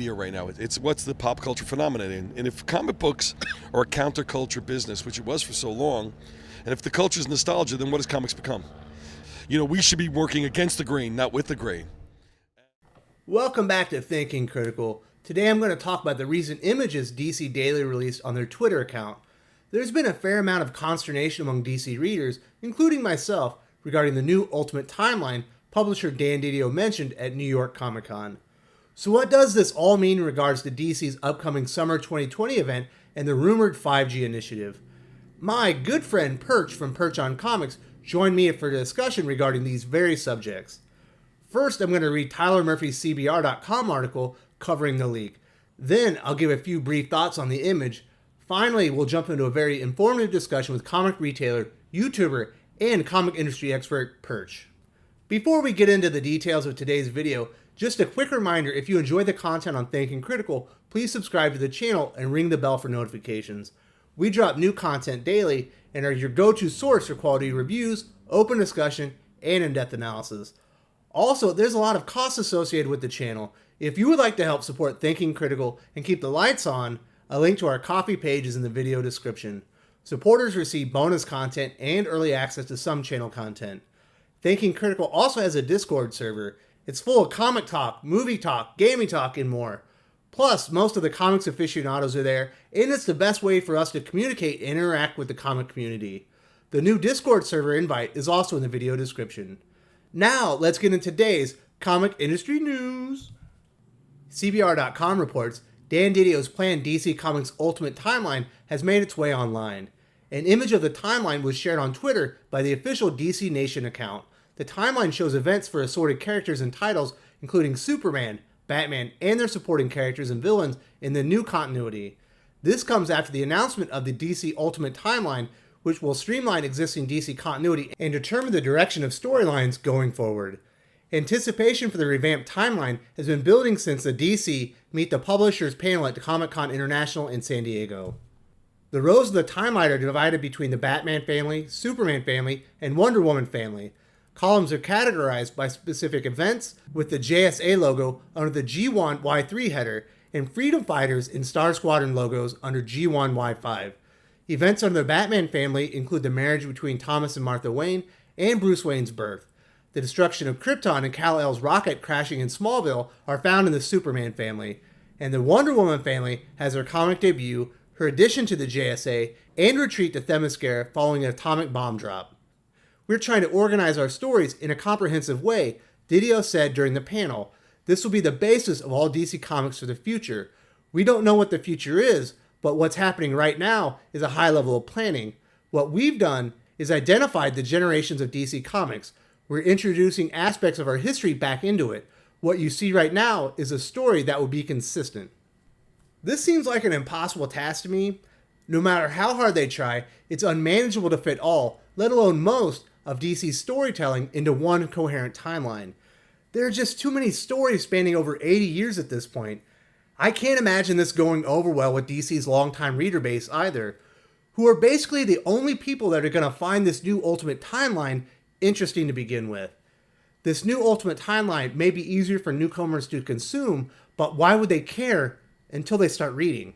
media right now. It's what's the pop culture phenomenon. And if comic books are a counterculture business, which it was for so long, and if the culture is nostalgia, then what does comics become? We should be working against the grain, not with the grain. Welcome back to Thinking Critical. Today I'm going to talk about the recent images DC Daily released on their Twitter account. There's been a fair amount of consternation among DC readers, including myself, regarding the new Ultimate Timeline publisher Dan DiDio mentioned at New York Comic Con. So what does this all mean in regards to DC's upcoming Summer 2020 event and the rumored 5G initiative? My good friend Perch from Perch on Comics joined me for a discussion regarding these very subjects. First, I'm going to read Tyler Murphy's CBR.com article covering the leak. Then, I'll give a few brief thoughts on the image. Finally, we'll jump into a very informative discussion with comic retailer, YouTuber, and comic industry expert Perch. Before we get into the details of today's video, just a quick reminder, if you enjoy the content on Thinking Critical, please subscribe to the channel and ring the bell for notifications. We drop new content daily and are your go-to source for quality reviews, open discussion, and in-depth analysis. Also, there's a lot of costs associated with the channel. If you would like to help support Thinking Critical and keep the lights on, a link to our Ko-fi page is in the video description. Supporters receive bonus content and early access to some channel content. Thinking Critical also has a Discord server. It's full of comic talk, movie talk, gaming talk, and more. Plus, most of the comics aficionados are there, and it's the best way for us to communicate and interact with the comic community. The new Discord server invite is also in the video description. Now, let's get into today's comic industry news. CBR.com reports Dan DiDio's planned DC Comics Ultimate Timeline has made its way online. An image of the timeline was shared on Twitter by the official DC Nation account. The timeline shows events for assorted characters and titles, including Superman, Batman, and their supporting characters and villains in the new continuity. This comes after the announcement of the DC Ultimate Timeline, which will streamline existing DC continuity and determine the direction of storylines going forward. Anticipation for the revamped timeline has been building since the DC Meet the Publishers panel at Comic-Con International in San Diego. The rows of the timeline are divided between the Batman family, Superman family, and Wonder Woman family. Columns are categorized by specific events, with the JSA logo under the G1Y3 header and Freedom Fighters and Star Squadron logos under G1Y5. Events under the Batman family include the marriage between Thomas and Martha Wayne and Bruce Wayne's birth. The destruction of Krypton and Kal-El's rocket crashing in Smallville are found in the Superman family. And the Wonder Woman family has her comic debut, her addition to the JSA, and retreat to Themyscira following an atomic bomb drop. We're trying to organize our stories in a comprehensive way, DiDio said during the panel. This will be the basis of all DC Comics for the future. We don't know what the future is, but what's happening right now is a high level of planning. What we've done is identified the generations of DC Comics. We're introducing aspects of our history back into it. What you see right now is a story that will be consistent. This seems like an impossible task to me. No matter how hard they try, it's unmanageable to fit all, let alone most, of DC's storytelling into one coherent timeline. There are just too many stories spanning over 80 years at this point. I can't imagine this going over well with DC's longtime reader base either, who are basically the only people that are going to find this new Ultimate Timeline interesting to begin with. This new Ultimate Timeline may be easier for newcomers to consume, but why would they care until they start reading?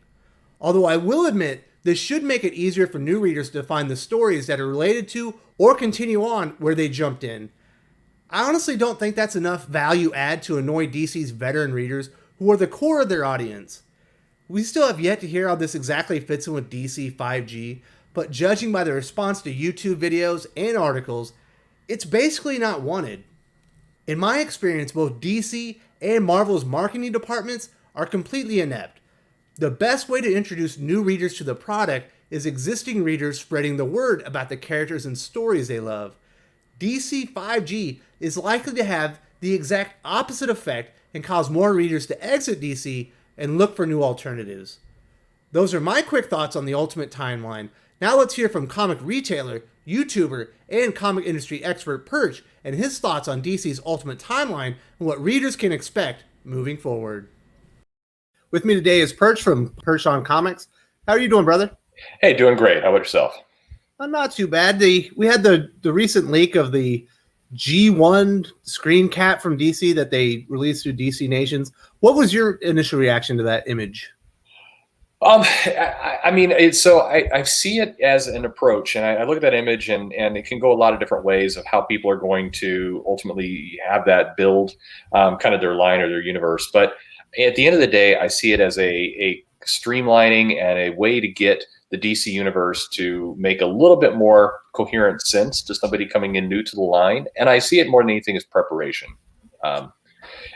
Although I will admit, this should make it easier for new readers to find the stories that are related to or continue on where they jumped in. I honestly don't think that's enough value add to annoy DC's veteran readers who are the core of their audience. We still have yet to hear how this exactly fits in with DC 5G, but judging by the response to YouTube videos and articles, it's basically not wanted. In my experience, both DC and Marvel's marketing departments are completely inept. The best way to introduce new readers to the product is existing readers spreading the word about the characters and stories they love. DC 5G is likely to have the exact opposite effect and cause more readers to exit DC and look for new alternatives. Those are my quick thoughts on the Ultimate Timeline. Now let's hear from comic retailer, YouTuber, and comic industry expert Perch and his thoughts on DC's Ultimate Timeline and what readers can expect moving forward. With me today is Perch from Perch on Comics. How are you doing, brother? Hey, doing great. How about yourself? Not too bad. We had the recent leak of the G1 screen cap from DC that they released through DC Nations. What was your initial reaction to that image? I mean, I see it as an approach, and I look at that image, and it can go a lot of different ways of how people are going to ultimately have that build kind of their line or their universe. But at the end of the day, I see it as a streamlining and a way to get the DC universe to make a little bit more coherent sense to somebody coming in new to the line. And I see it more than anything as preparation.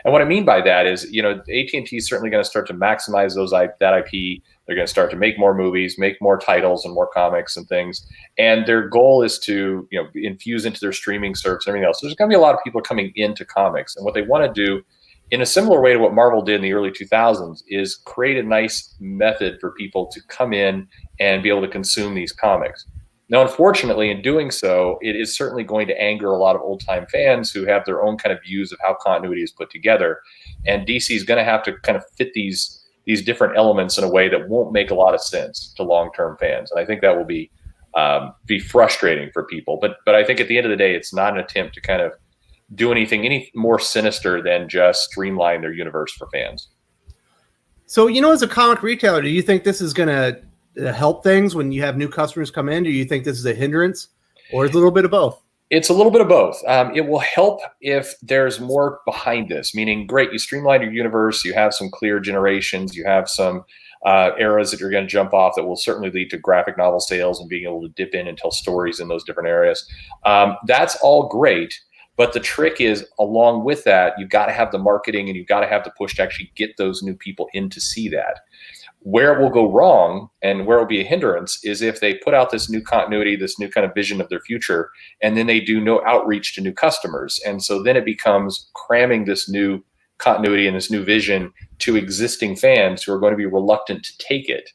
And what I mean by that is, AT&T is certainly going to start to maximize that IP. They're going to start to make more movies, make more titles and more comics and things. And their goal is to, infuse into their streaming service and everything else. So there's going to be a lot of people coming into comics. And what they want to do, in a similar way to what Marvel did in the early 2000s, is create a nice method for people to come in and be able to consume these comics. Now, unfortunately, in doing so, it is certainly going to anger a lot of old-time fans who have their own kind of views of how continuity is put together. And DC is going to have to kind of fit these different elements in a way that won't make a lot of sense to long-term fans. And I think that will be frustrating for people. But I think at the end of the day, it's not an attempt to kind of do anything any more sinister than just streamline their universe for fans. So, as a comic retailer, do you think this is going to help things when you have new customers come in? Do you think this is a hindrance, or is it a little bit of both? It's a little bit of both. It will help if there's more behind this, meaning, great, you streamline your universe, you have some clear generations, you have some eras that you're going to jump off that will certainly lead to graphic novel sales and being able to dip in and tell stories in those different areas. That's all great. But the trick is, along with that, you've got to have the marketing and you've got to have the push to actually get those new people in to see that. Where it will go wrong and where it will be a hindrance is if they put out this new continuity, this new kind of vision of their future, and then they do no outreach to new customers. And so then it becomes cramming this new continuity and this new vision to existing fans who are going to be reluctant to take it.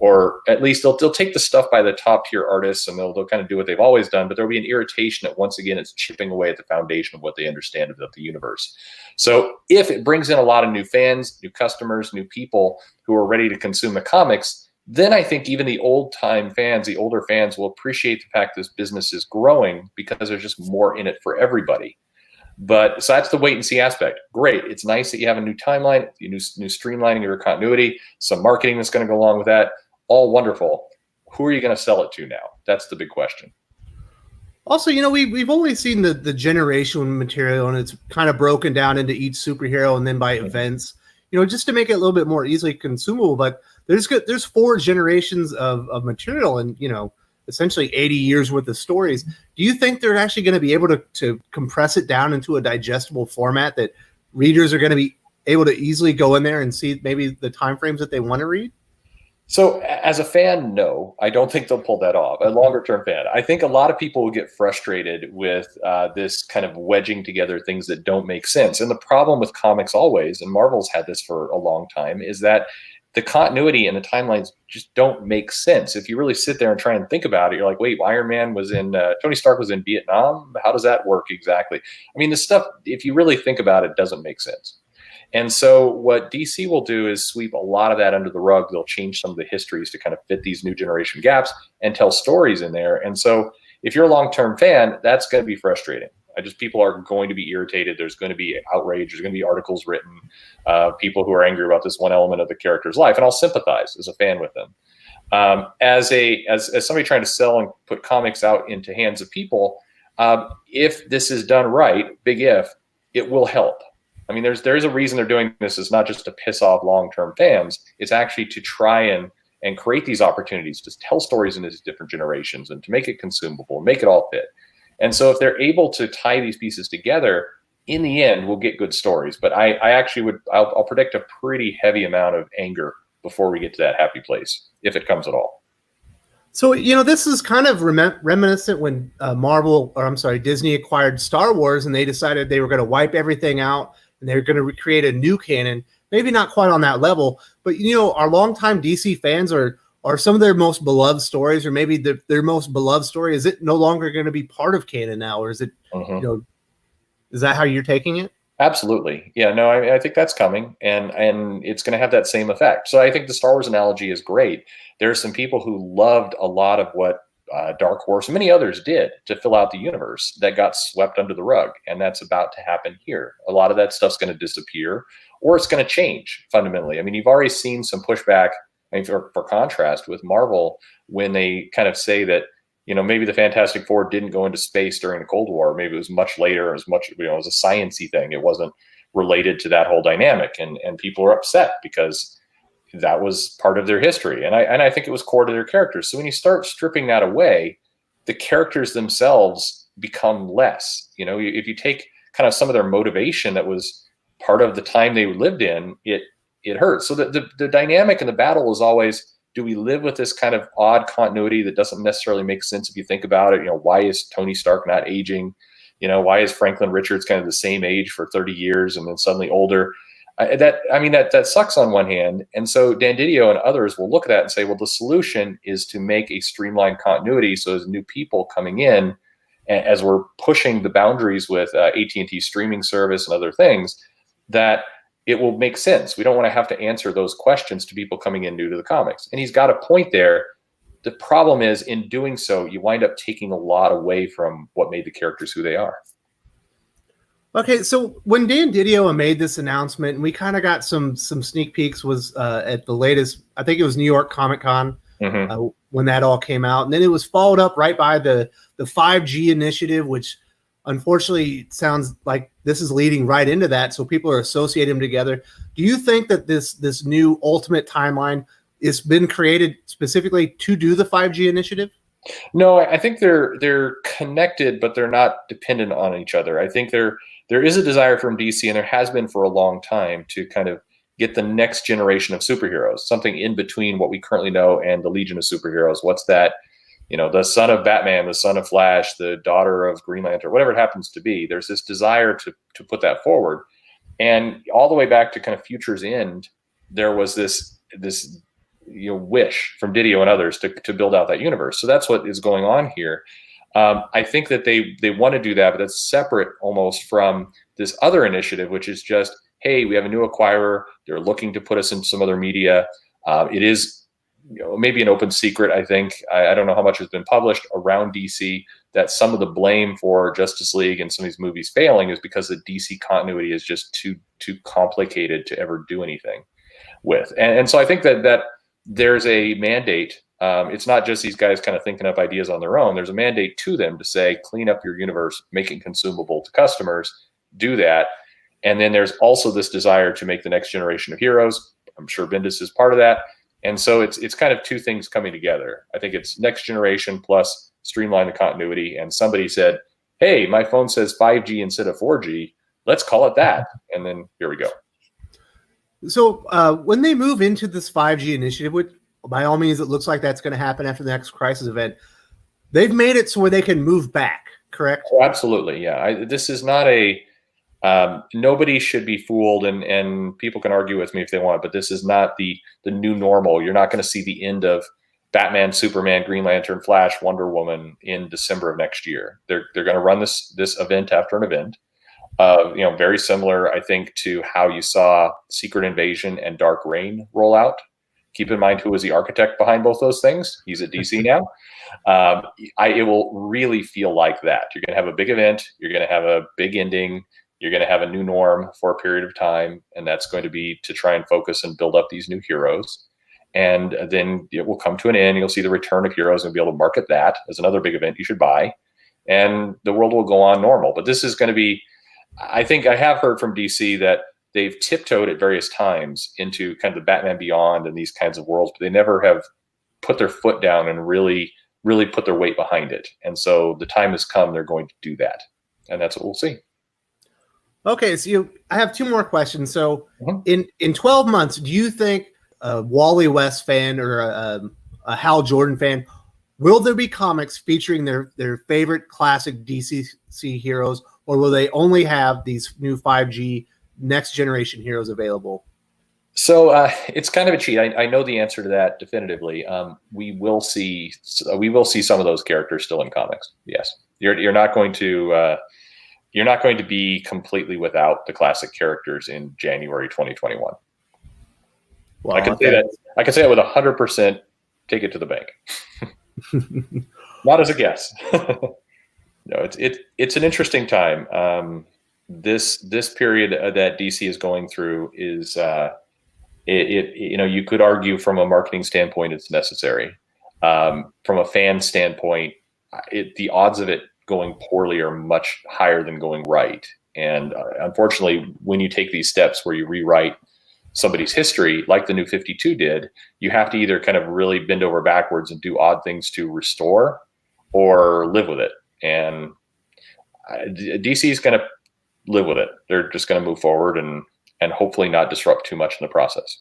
Or at least they'll take the stuff by the top tier artists and they'll kind of do what they've always done, but there'll be an irritation that once again it's chipping away at the foundation of what they understand about the universe. So if it brings in a lot of new fans, new customers, new people who are ready to consume the comics, then I think even the old time fans, the older fans, will appreciate the fact this business is growing because there's just more in it for everybody. But so that's the wait and see aspect. Great. It's nice that you have a new timeline, new streamlining of your continuity, some marketing that's going to go along with that. All wonderful. Who are you going to sell it to now? That's the big question. Also, we've only seen the generational material, and it's kind of broken down into each superhero and then by events, just to make it a little bit more easily consumable. But there's 4 generations of material and, essentially 80 years worth of stories. Do you think they're actually going to be able to compress it down into a digestible format that readers are going to be able to easily go in there and see maybe the timeframes that they want to read? So as a fan, no, I don't think they'll pull that off. A longer term fan, I think a lot of people will get frustrated with this kind of wedging together things that don't make sense. And the problem with comics always, and Marvel's had this for a long time, is that the continuity and the timelines just don't make sense. If you really sit there and try and think about it, you're like, wait, Iron Man was Tony Stark was in Vietnam. How does that work exactly? I mean, this stuff, if you really think about it, doesn't make sense. And so what DC will do is sweep a lot of that under the rug. They'll change some of the histories to kind of fit these new generation gaps and tell stories in there. And so if you're a long-term fan, that's going to be frustrating. People are going to be irritated. There's going to be outrage. There's going to be articles written, people who are angry about this one element of the character's life. And I'll sympathize as a fan with them. As somebody trying to sell and put comics out into hands of people, if this is done right, big if, it will help. I mean, there's a reason they're doing this. It's not just to piss off long-term fans. It's actually to try and create these opportunities to tell stories in these different generations and to make it consumable, make it all fit. And so if they're able to tie these pieces together, in the end, we'll get good stories. But I'll predict a pretty heavy amount of anger before we get to that happy place, if it comes at all. So, this is kind of reminiscent when Disney acquired Star Wars and they decided they were going to wipe everything out and they were going to recreate a new canon. Maybe not quite on that level, but, our longtime DC fans are some of their most beloved stories, or maybe their most beloved story. Is it no longer going to be part of canon now? Or is it, is that how you're taking it? Absolutely. Yeah, no, I think that's coming and it's going to have that same effect. So I think the Star Wars analogy is great. There are some people who loved a lot of what Dark Horse, and many others did to fill out the universe that got swept under the rug. And that's about to happen here. A lot of that stuff's going to disappear, or it's going to change fundamentally. I mean, you've already seen some pushback, I mean, for contrast with Marvel, when they kind of say that, you know, maybe the Fantastic Four didn't go into space during the Cold War. Maybe it was much later. It was much, you know, it was a sciencey thing. It wasn't related to that whole dynamic. And people are upset because that was part of their history. And I think it was core to their characters. So when you start stripping that away, the characters themselves become less. You know, if you take kind of some of their motivation that was part of the time they lived in, it hurts. So the dynamic in the battle is always, do we live with this kind of odd continuity that doesn't necessarily make sense if you think about it? You know, why is Tony Stark not aging? You know, why is Franklin Richards kind of the same age for 30 years and then suddenly older? That sucks on one hand. And so Dan Didio and others will look at that and say, well, the solution is to make a streamlined continuity. So as new people coming in, as we're pushing the boundaries with AT&T streaming service and other things, that it will make sense. We don't want to have to answer those questions to people coming in new to the comics. And he's got a point there. The problem is, in doing so, you wind up taking a lot away from what made the characters who they are. Okay, so when Dan Didio made this announcement, and we kind of got some sneak peeks, was at the latest, I think it was New York Comic Con, when that all came out. And then it was followed up right by the 5G initiative, which unfortunately sounds like this is leading right into that. So people are associating them together. Do you think that this new ultimate timeline has been created specifically to do the 5G initiative? No, I think they're connected, but they're not dependent on each other. I think there is a desire from DC, and there has been for a long time, to kind of get the next generation of superheroes, something in between what we currently know and the Legion of Superheroes. What's that? You know, the son of Batman, the son of Flash, the daughter of Green Lantern, whatever it happens to be. There's this desire to put that forward. And all the way back to kind of Future's End, there was this wish from Didio and others to build out that universe. So that's what is going on here. I think that they want to do that, but that's separate almost from this other initiative, which is just, hey, we have a new acquirer. They're looking to put us in some other media. It is, maybe an open secret. I think I don't know how much has been published around DC that some of the blame for Justice League and some of these movies failing is because the DC continuity is just too complicated to ever do anything with. And so I think that there's a mandate. It's not just these guys kind of thinking up ideas on their own. There's a mandate to them to say, clean up your universe, make it consumable to customers, do that. And then there's also this desire to make the next generation of heroes. I'm sure Bendis is part of that. And so it's kind of two things coming together. I think it's next generation plus streamline the continuity. And somebody said, hey, my phone says 5G instead of 4G. Let's call it that. And then here we go. So when they move into this 5G initiative, which by all means, it looks like that's going to happen after the next Crisis event, they've made it so where they can move back, correct? Oh, absolutely, yeah. This is not a nobody should be fooled, and people can argue with me if they want, but this is not the new normal. You're not going to see the end of Batman, Superman, Green Lantern, Flash, Wonder Woman in December of next year. They're going to run this event after an event. Very similar, I think, to how you saw Secret Invasion and Dark Reign roll out. Keep in mind who was the architect behind both those things. He's at DC now. It will really feel like that. You're going to have a big event. You're going to have a big ending. You're going to have a new norm for a period of time, and that's going to be to try and focus and build up these new heroes. And then it will come to an end. You'll see the return of heroes and be able to market that as another big event you should buy. And the world will go on normal. But this is going to be, I think I have heard from DC that they've tiptoed at various times into kind of the Batman Beyond and these kinds of worlds, but they never have put their foot down and really, really put their weight behind it. And so the time has come, they're going to do that. And that's what we'll see. Okay, so I have two more questions. So in 12 months, do you think a Wally West fan or a Hal Jordan fan, will there be comics featuring their favorite classic DC heroes, or will they only have these new 5G next generation heroes available? So it's kind of a cheat. I know the answer to that definitively. We will see some of those characters still in comics. Yes, you're not going to be completely without the classic characters in January 2021. Well, I can say that with 100%. Take it to the bank. Not as a guess. No, it's an interesting time. This period that DC is going through is you could argue from a marketing standpoint it's necessary. From a fan standpoint, the odds of it going poorly are much higher than going right. And unfortunately, when you take these steps where you rewrite somebody's history, like the New 52 did, you have to either kind of really bend over backwards and do odd things to restore, or live with it. And DC is going to live with it. They're just going to move forward and hopefully not disrupt too much in the process.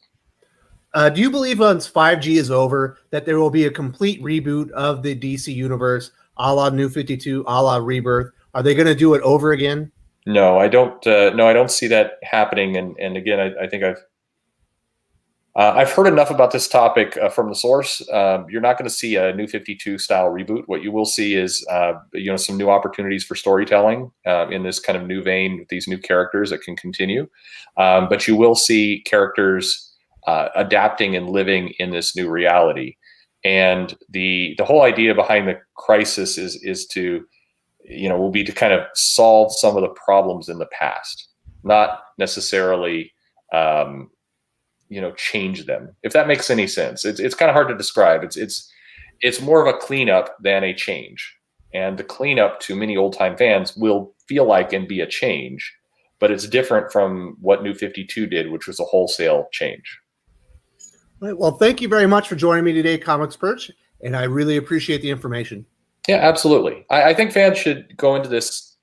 Do you believe once 5G is over that there will be a complete reboot of the DC universe, a la New 52, a la Rebirth? Are they going to do it over again? No, I don't. No, I don't see that happening. And again, I think I've heard enough about this topic from the source. You're not going to see a New 52 style reboot. What you will see is some new opportunities for storytelling in this kind of new vein with these new characters that can continue. But you will see characters adapting and living in this new reality. And the whole idea behind the crisis is to will be to kind of solve some of the problems in the past, not necessarily change them, if that makes any sense. It's kind of hard to describe. It's more of a cleanup than a change. And the cleanup to many old time fans will feel like and be a change, but it's different from what New 52 did, which was a wholesale change. Right, well, thank you very much for joining me today, Comics Perch, and I really appreciate the information. Yeah, absolutely. I think fans should go into this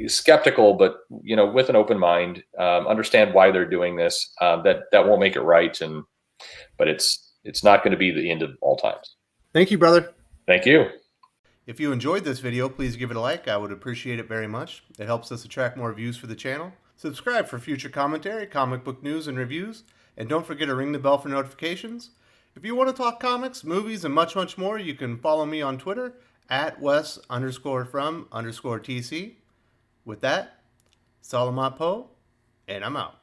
skeptical, but with an open mind, understand why they're doing this. That won't make it right, but it's not going to be the end of all times. Thank you, brother. Thank you. If you enjoyed this video, please give it a like. I would appreciate it very much. It helps us attract more views for the channel. Subscribe for future commentary, comic book news, and reviews. And don't forget to ring the bell for notifications. If you want to talk comics, movies, and much, much more, you can follow me on Twitter at Wes_from_TC. With that, Salamat Po, and I'm out.